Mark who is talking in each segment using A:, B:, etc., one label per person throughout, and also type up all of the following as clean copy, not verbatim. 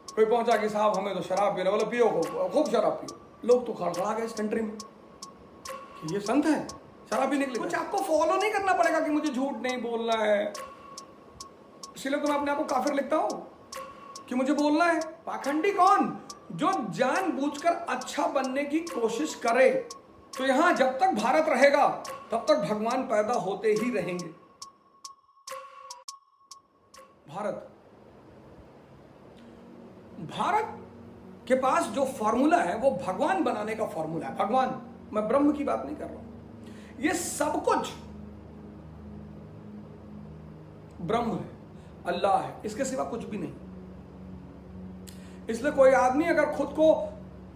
A: कोई पहुंचा कि साहब हमें तो शराब पीना, बोले पियो खूब शराब पियो। लोग तो खड़खड़ा गए इस कंट्री में कि ये संत है शराब पीने के लिए। कुछ आपको फॉलो नहीं करना पड़ेगा कि मुझे झूठ नहीं बोलना है, इसलिए तो मैं अपने आप को काफिर लिखता हूं कि मुझे बोलना है। पाखंडी कौन? जो जानबूझकर अच्छा बनने की कोशिश करे। तो यहां जब तक भारत रहेगा तब तक भगवान पैदा होते ही रहेंगे। भारत के पास जो फॉर्मूला है वो भगवान बनाने का फॉर्मूला है। भगवान, मैं ब्रह्म की बात नहीं कर रहा हूं, ये सब कुछ ब्रह्म है, अल्लाह है, इसके सिवा कुछ भी नहीं। इसलिए कोई आदमी अगर खुद को,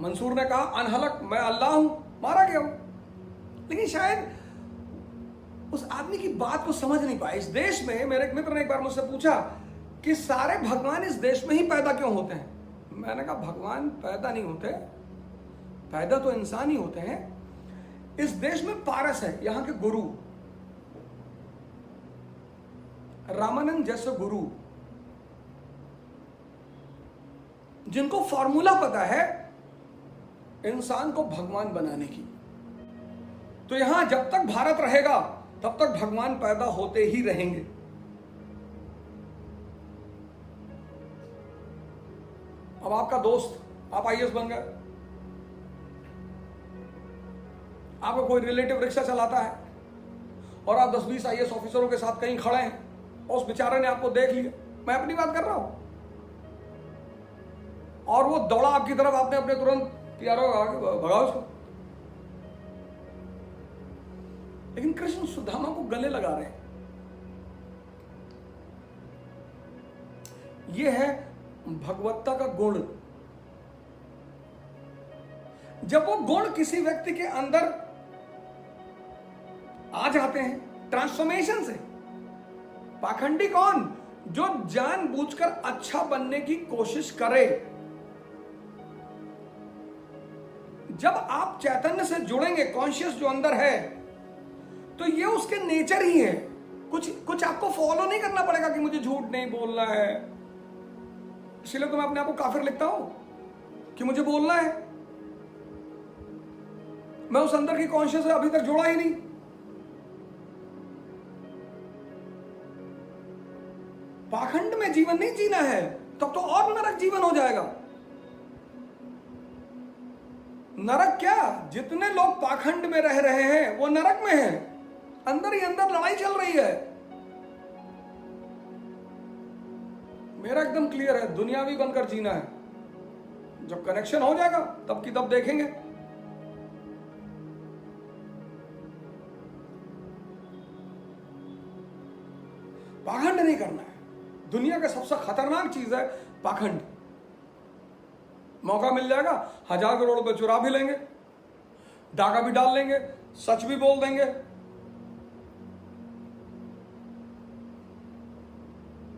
A: मंसूर ने कहा अनहलक मैं अल्लाह हूं, मारा गया हूं, लेकिन शायद उस आदमी की बात को समझ नहीं पाया। इस देश में मेरे एक मित्र ने एक बार मुझसे पूछा कि सारे भगवान इस देश में ही पैदा क्यों होते हैं? मैंने कहा भगवान पैदा नहीं होते, पैदा तो इंसान ही होते हैं। इस देश में पारस है, यहां के गुरु, रामानंद जैसे गुरु जिनको फॉर्मूला पता है इंसान को भगवान बनाने की। तो यहां जब तक भारत रहेगा तब तक भगवान पैदा होते ही रहेंगे। अब आपका दोस्त, आप आईएएस बन गए, आपका कोई रिलेटिव रिक्शा चलाता है और आप 10-20 आईएएस ऑफिसरों के साथ कहीं खड़े हैं और उस बेचारे ने आपको देख लिया, मैं अपनी बात कर रहा हूं, और वो दौड़ा आपकी तरफ, आपने अपने तुरंत प्यारो भगाओ उसको। लेकिन कृष्ण सुदामा को गले लगा रहे हैं। यह है भगवत्ता का गुण। जब वो गुण किसी व्यक्ति के अंदर आ जाते हैं ट्रांसफॉर्मेशन से। पाखंडी कौन? जो जानबूझकर अच्छा बनने की कोशिश करे। जब आप चैतन्य से जुड़ेंगे, कॉन्शियस जो अंदर है, तो ये उसके नेचर ही है। कुछ आपको फॉलो नहीं करना पड़ेगा कि मुझे झूठ नहीं बोलना है, इसलिए तो मैं अपने आप को काफिर लिखता हूं कि मुझे बोलना है। मैं उस अंदर की कॉन्शियस से अभी तक जुड़ा ही नहीं। पाखंड में जीवन नहीं जीना है, तब तो और नरक जीवन हो जाएगा। नरक क्या, जितने लोग पाखंड में रह रहे हैं वो नरक में हैं। अंदर ही अंदर लड़ाई चल रही है। मेरा एकदम क्लियर है, दुनियावी बनकर जीना है। जब कनेक्शन हो जाएगा तब की तब देखेंगे। पाखंड नहीं करना है। दुनिया का सबसे खतरनाक चीज है पाखंड। मौका मिल जाएगा 1000 करोड़ रुपए चुरा भी लेंगे, डाका भी डाल लेंगे, सच भी बोल देंगे,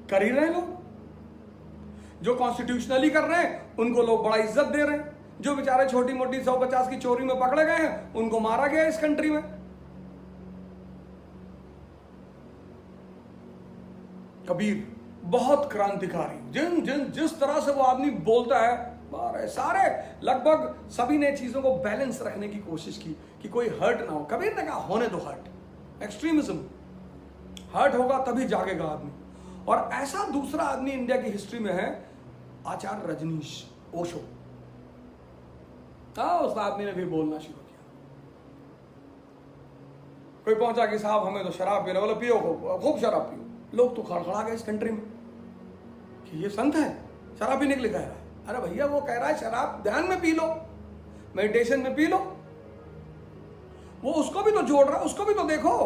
A: कर ही रहे लोग। जो कॉन्स्टिट्यूशनली कर रहे हैं उनको लोग बड़ा इज्जत दे रहे हैं। जो बेचारे छोटी मोटी 150 की चोरी में पकड़े गए हैं उनको मारा गया इस कंट्री में। कबीर बहुत क्रांतिकारी, जिस तरह से वो आदमी बोलता है, सारे लगभग सभी ने चीजों को बैलेंस रखने की कोशिश की कि कोई हर्ट ना हो। कबीर ने कहा होने दो हर्ट, एक्सट्रीमिज्म, हर्ट होगा तभी जागेगा आदमी। और ऐसा दूसरा आदमी इंडिया की हिस्ट्री में है आचार्य रजनीश ओशो। उस आदमी ने भी बोलना शुरू किया। कोई पहुंचा कि साहब हमें तो शराब पीना, बोले पियो खूब शराब पियो। लोग तो खड़खड़ा गए इस कंट्री में कि ये संत है शराब पीने के लिए कह रहा है। अरे भैया वो कह रहा है शराब ध्यान में पी लो, मेडिटेशन में पी लो। वो उसको भी तो जोड़ रहा है, उसको भी तो देखो।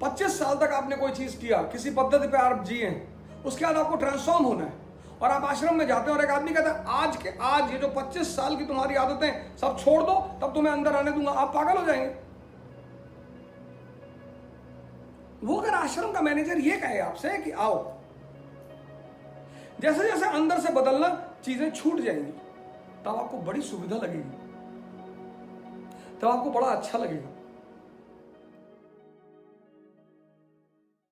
A: पच्चीस साल तक आपने कोई चीज किया, किसी पद्धति पे आप जिए, उसके बाद आपको ट्रांसफॉर्म होना है और आप आश्रम में जाते हैं और एक आदमी कहता है आज के आज ये जो 25 साल की तुम्हारी आदतें सब छोड़ दो तब तुम्हें अंदर आने दूंगा। आप पागल हो जाएंगे। वो अगर आश्रम का मैनेजर ये कहे आपसे कि आओ, जैसे जैसे अंदर से बदलना चीजें छूट जाएंगी, तब आपको बड़ी सुविधा लगेगी। तब आपको बड़ा अच्छा लगेगा।